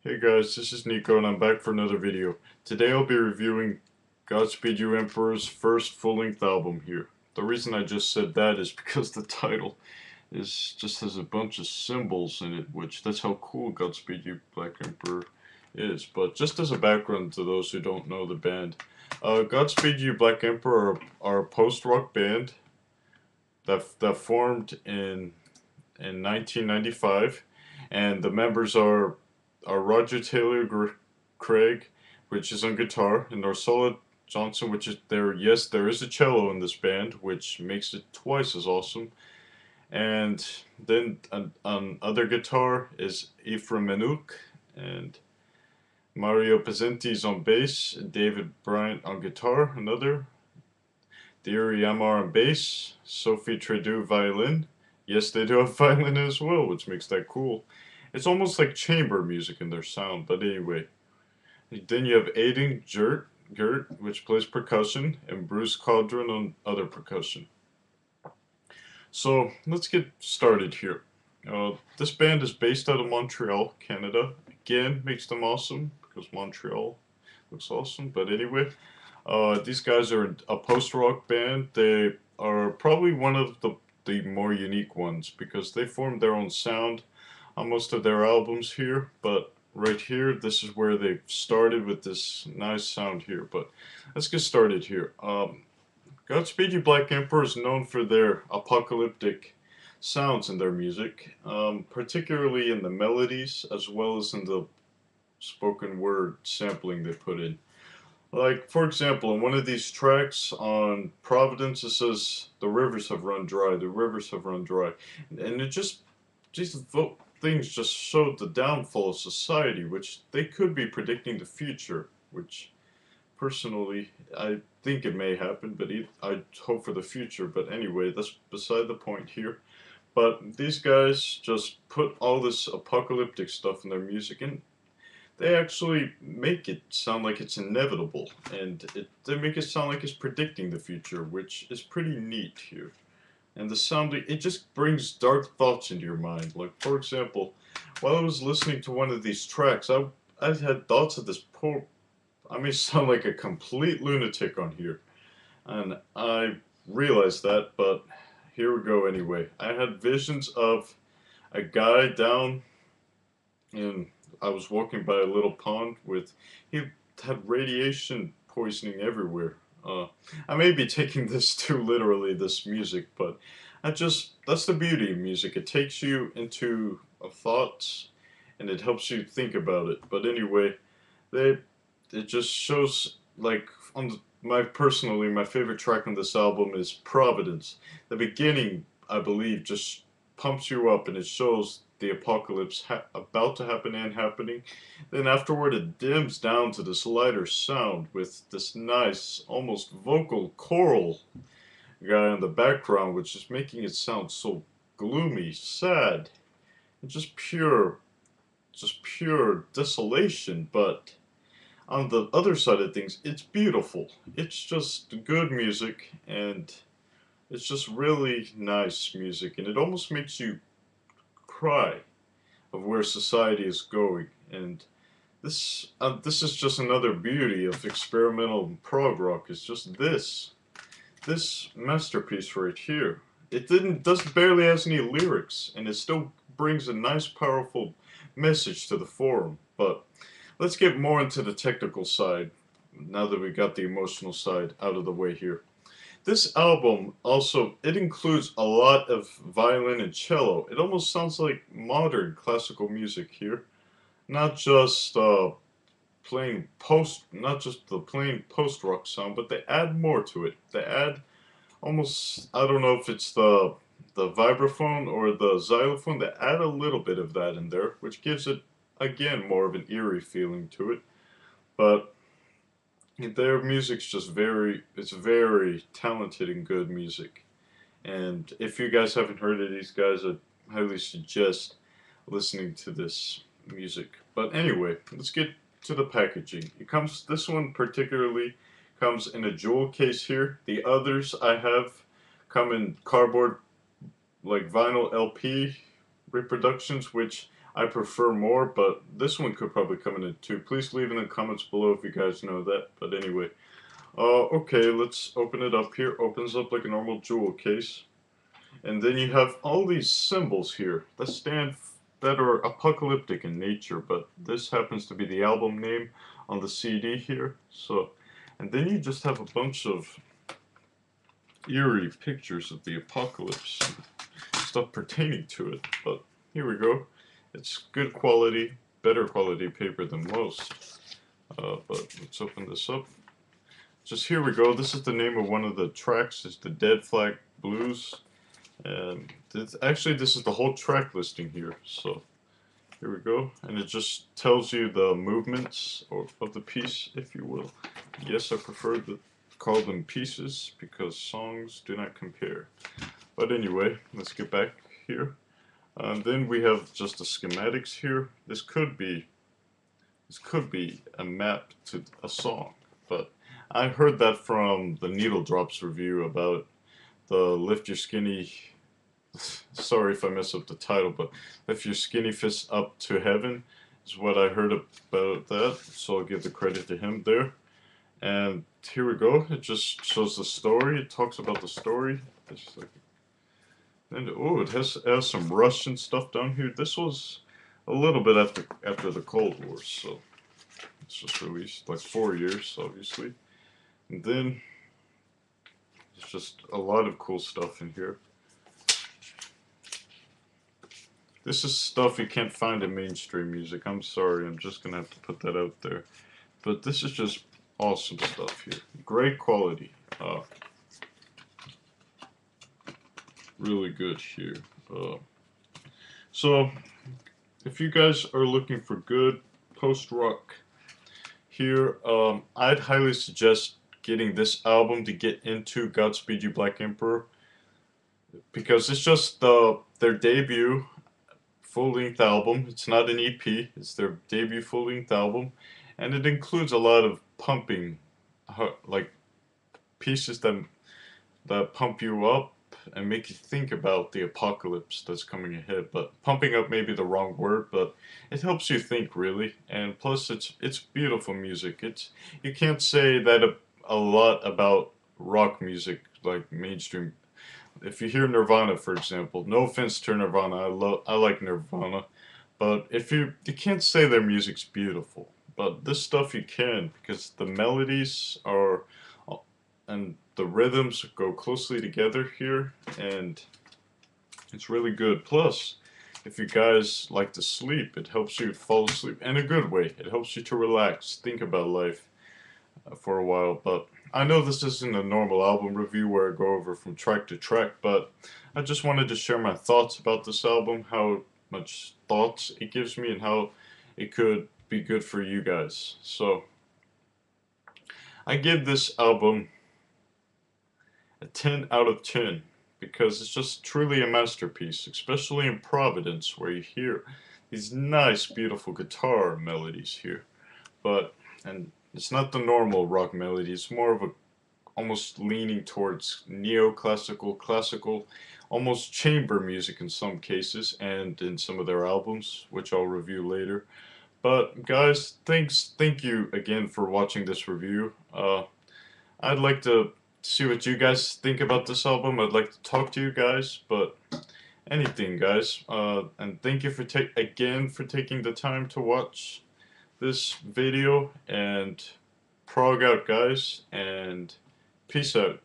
Hey guys, this is Nico and I'm back for another video. Today I'll be reviewing Godspeed You Emperor's first full-length album here. The reason I just said that is because the title is just has a bunch of symbols in it, which that's how cool Godspeed You Black Emperor is. But just as a background to those who don't know the band, Godspeed You Black Emperor are a post-rock band that formed in 1995, and the members are Roger Taylor Craig, which is on guitar, and Ursula Johnson, which is there. Yes, there is a cello in this band, which makes it twice as awesome. And then on other guitar is Ephraim Menuk, and Mario Pezzenti's on bass, David Bryant on guitar, another, Thierry Amar on bass, Sophie Tredu violin. Yes, they do have violin as well, which makes that cool. It's almost like chamber music in their sound, but anyway. Then you have Aiden Gert, which plays percussion, and Bruce Caldron on other percussion. So let's get started here. This band is based out of Montreal, Canada. Again, makes them awesome because Montreal looks awesome. But anyway, these guys are a post-rock band. They are probably one of the more unique ones because they formed their own sound on most of their albums here. But right here, this is where they started with this nice sound here. But let's get started here. Godspeed You Black Emperor is known for their apocalyptic sounds in their music, particularly in the melodies as well as in the spoken word sampling they put in. Like, for example, in one of these tracks on Providence, it says, "The rivers have run dry, the rivers have run dry." And it just, these things just showed the downfall of society, which they could be predicting the future, which personally, I think it may happen, but I hope for the future. But anyway, that's beside the point here. But these guys just put all this apocalyptic stuff in their music, and they actually make it sound like it's inevitable, and they make it sound like it's predicting the future, which is pretty neat here. And the sound, it just brings dark thoughts into your mind. Like, for example, while I was listening to one of these tracks, I had thoughts of this poor. I may sound like a complete lunatic on here, and I realized that, but here we go anyway. I had visions of a guy down in. I was walking by a little pond with. He had radiation poisoning everywhere. I may be taking this too literally, this music, but that's the beauty of music. It takes you into thoughts, and it helps you think about it. But anyway, they it just shows like my favorite track on this album is Providence. The beginning, I believe, just pumps you up and it shows the apocalypse about to happen and happening. Then afterward it dims down to this lighter sound with this nice almost vocal choral guy in the background, which is making it sound so gloomy, sad, and just pure desolation. But on the other side of things, it's beautiful. It's just good music, and it's just really nice music, and it almost makes you cry of where society is going. And this is just another beauty of experimental prog rock. It's just this masterpiece right here. It didn't doesn't barely has any lyrics, and it still brings a nice, powerful message to the forum. But let's get more into the technical side now that we got the emotional side out of the way here. This album also it includes a lot of violin and cello. It almost sounds like modern classical music here, not just not just the plain post rock sound, but they add more to it. They add almost I don't know if it's the vibraphone or the xylophone. They add a little bit of that in there, which gives it again more of an eerie feeling to it. But their music's just it's very talented and good music. And if you guys haven't heard of these guys, I highly suggest listening to this music. But anyway, let's get to the packaging. This one particularly comes in a jewel case here. The others I have come in cardboard, like vinyl LP reproductions, which I prefer more, but this one could probably come in at 2. Please leave in the comments below if you guys know that. But anyway, okay, let's open it up here. Opens up like a normal jewel case. And then you have all these symbols here that are apocalyptic in nature, but this happens to be the album name on the CD here. So, and then you just have a bunch of eerie pictures of the apocalypse, stuff pertaining to it. But here we go. It's good quality, better quality paper than most. But let's open this up. Just here we go. This is the name of one of the tracks. It's the Dead Flag Blues. And actually, this is the whole track listing here. So here we go. And it just tells you the movements of the piece, if you will. Yes, I prefer to call them pieces because songs do not compare. But anyway, let's get back here. Then we have just the schematics here. This could be a map to a song, but I heard that from the Needle Drops review about the Lift Your Skinny, sorry if I mess up the title, but Lift Your Skinny Fist Up to Heaven is what I heard about that, so I'll give the credit to him there. And here we go, it just shows the story, it talks about the story. It's like, and oh, it has some Russian stuff down here. This was a little bit after the Cold War, so it's just released like 4 years, obviously. And then there's just a lot of cool stuff in here. This is stuff you can't find in mainstream music. I'm sorry, I'm just gonna have to put that out there. But this is just awesome stuff here. Great quality. Really good here. So, if you guys are looking for good post-rock here, I'd highly suggest getting this album to get into Godspeed You Black Emperor, because it's just their debut full-length album. It's not an EP, it's their debut full-length album, and it includes a lot of pumping, like pieces that pump you up and make you think about the apocalypse that's coming ahead. But pumping up may be the wrong word, but it helps you think, really. And plus, it's beautiful music. You can't say that a lot about rock music, like mainstream. If you hear Nirvana, for example, no offense to Nirvana, I like Nirvana, but if you can't say their music's beautiful. But this stuff you can, because the melodies are, and the rhythms go closely together here, and it's really good. Plus, if you guys like to sleep, it helps you fall asleep in a good way. It helps you to relax, think about life for a while. But I know this isn't a normal album review where I go over from track to track, but I just wanted to share my thoughts about this album, how much thoughts it gives me, and how it could be good for you guys. So, I give this album a 10 out of 10 because it's just truly a masterpiece, especially in Providence, where you hear these nice, beautiful guitar melodies here. And it's not the normal rock melody, it's more of a almost leaning towards neoclassical, classical, almost chamber music in some cases, and in some of their albums, which I'll review later. But guys, thank you again for watching this review. I'd like to see what you guys think about this album. I'd like to talk to you guys, but anything, guys. And thank you for taking the time to watch this video, and prog out, guys, and peace out.